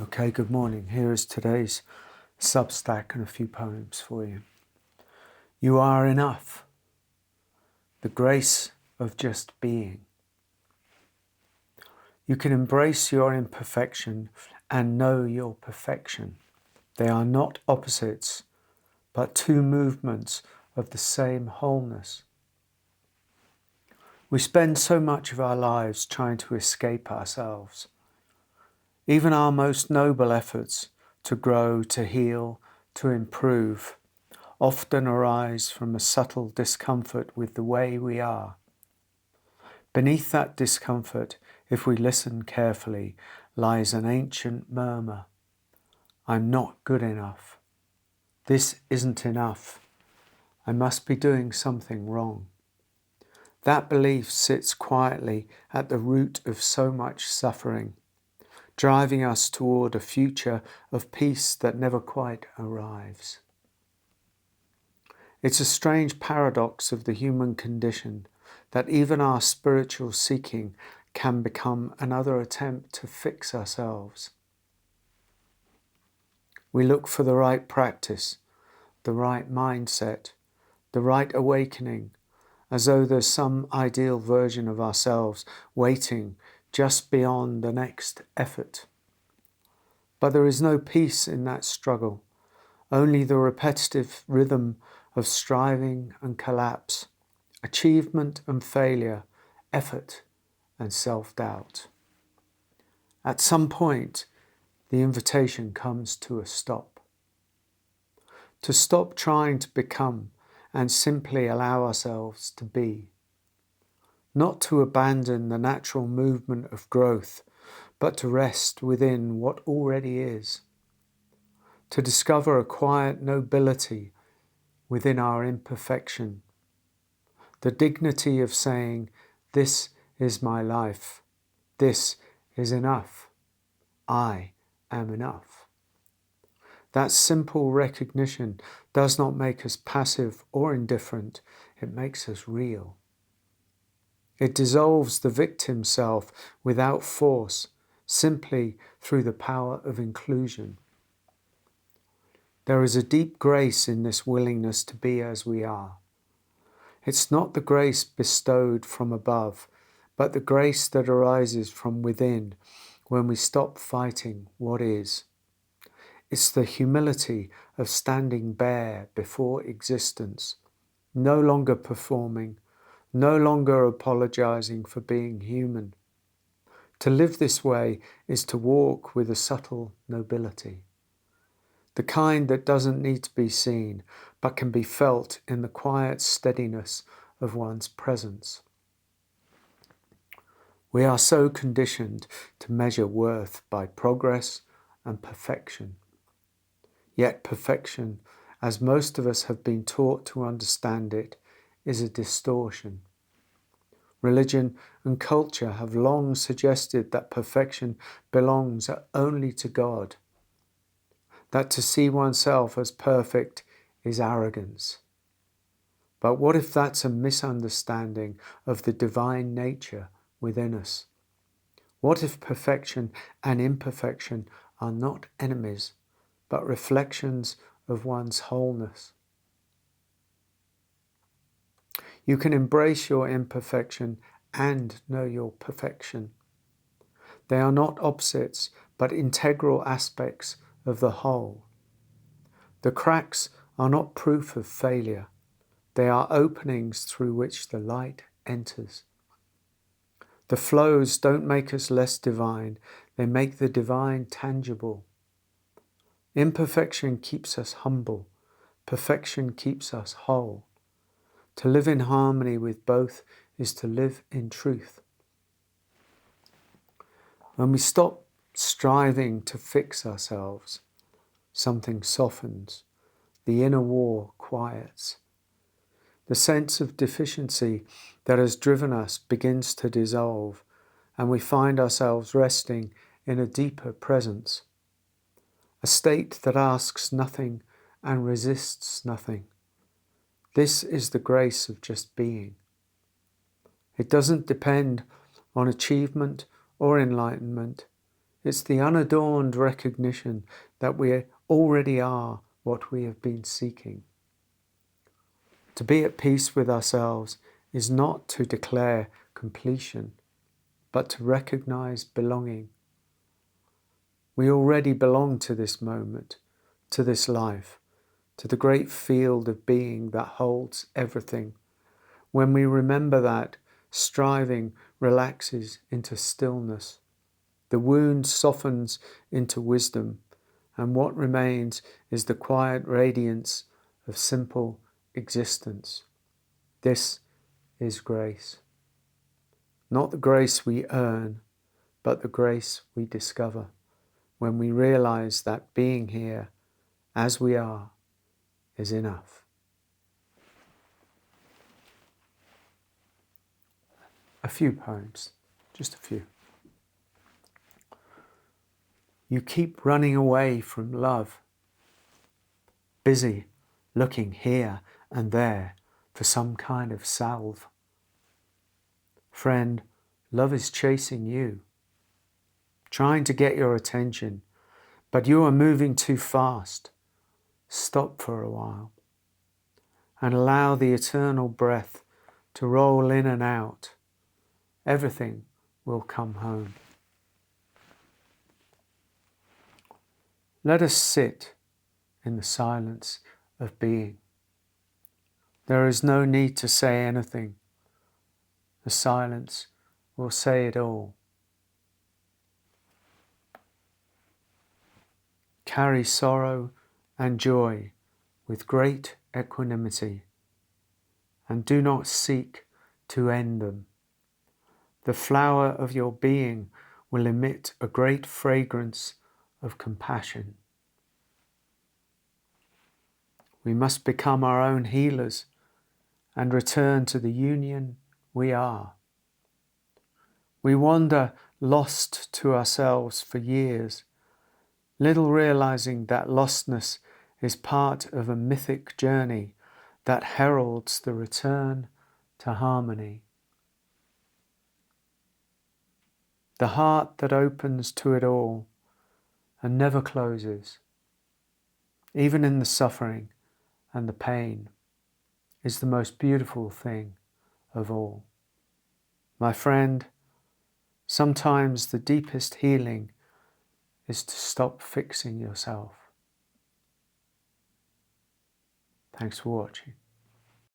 Okay, good morning. Here is today's Substack and a few poems for you. You are enough. The grace of just being. You can embrace your imperfection and know your perfection. They are not opposites, but two movements of the same wholeness. We spend so much of our lives trying to escape ourselves. Even our most noble efforts to grow, to heal, to improve often arise from a subtle discomfort with the way we are. Beneath that discomfort, if we listen carefully, lies an ancient murmur. I'm not good enough. This isn't enough. I must be doing something wrong. That belief sits quietly at the root of so much suffering, driving us toward a future of peace that never quite arrives. It's a strange paradox of the human condition that even our spiritual seeking can become another attempt to fix ourselves. We look for the right practice, the right mindset, the right awakening, as though there's some ideal version of ourselves waiting just beyond the next effort. But there is no peace in that struggle, only the repetitive rhythm of striving and collapse, achievement and failure, effort and self-doubt. At some point, the invitation comes to a stop. To stop trying to become and simply allow ourselves to be. Not to abandon the natural movement of growth, but to rest within what already is. To discover a quiet nobility within our imperfection. The dignity of saying, this is my life. This is enough. I am enough. That simple recognition does not make us passive or indifferent. It makes us real. It dissolves the victim self without force, simply through the power of inclusion. There is a deep grace in this willingness to be as we are. It's not the grace bestowed from above, but the grace that arises from within when we stop fighting what is. It's the humility of standing bare before existence, no longer performing, no longer apologizing for being human. To live this way is to walk with a subtle nobility, the kind that doesn't need to be seen, but can be felt in the quiet steadiness of one's presence. We are so conditioned to measure worth by progress and perfection. Yet perfection, as most of us have been taught to understand it, is a distortion. Religion and culture have long suggested that perfection belongs only to God, that to see oneself as perfect is arrogance. But what if that's a misunderstanding of the divine nature within us? What if perfection and imperfection are not enemies, but reflections of one's wholeness? You can embrace your imperfection and know your perfection. They are not opposites, but integral aspects of the whole. The cracks are not proof of failure. They are openings through which the light enters. The flows don't make us less divine, they make the divine tangible. Imperfection keeps us humble, perfection keeps us whole. To live in harmony with both is to live in truth. When we stop striving to fix ourselves, something softens, the inner war quiets. The sense of deficiency that has driven us begins to dissolve, and we find ourselves resting in a deeper presence, a state that asks nothing and resists nothing. This is the grace of just being. It doesn't depend on achievement or enlightenment. It's the unadorned recognition that we already are what we have been seeking. To be at peace with ourselves is not to declare completion, but to recognize belonging. We already belong to this moment, to this life, to the great field of being that holds everything. When we remember that, striving relaxes into stillness. The wound softens into wisdom, and what remains is the quiet radiance of simple existence. This is grace. Not the grace we earn, but the grace we discover when we realize that being here as we are is enough. A few poems, just a few. You keep running away from love, busy looking here and there for some kind of salve. Friend, love is chasing you, trying to get your attention, but you are moving too fast. Stop for a while and allow the eternal breath to roll in and out. Everything will come home. Let us sit in the silence of being. There is no need to say anything. The silence will say it all. Carry sorrow and joy with great equanimity, and do not seek to end them. The flower of your being will emit a great fragrance of compassion. We must become our own healers and return to the union we are. We wander lost to ourselves for years, little realizing that lostness is part of a mythic journey that heralds the return to harmony. The heart that opens to it all and never closes, even in the suffering and the pain, is the most beautiful thing of all. My friend, sometimes the deepest healing is to stop fixing yourself. Thanks for watching.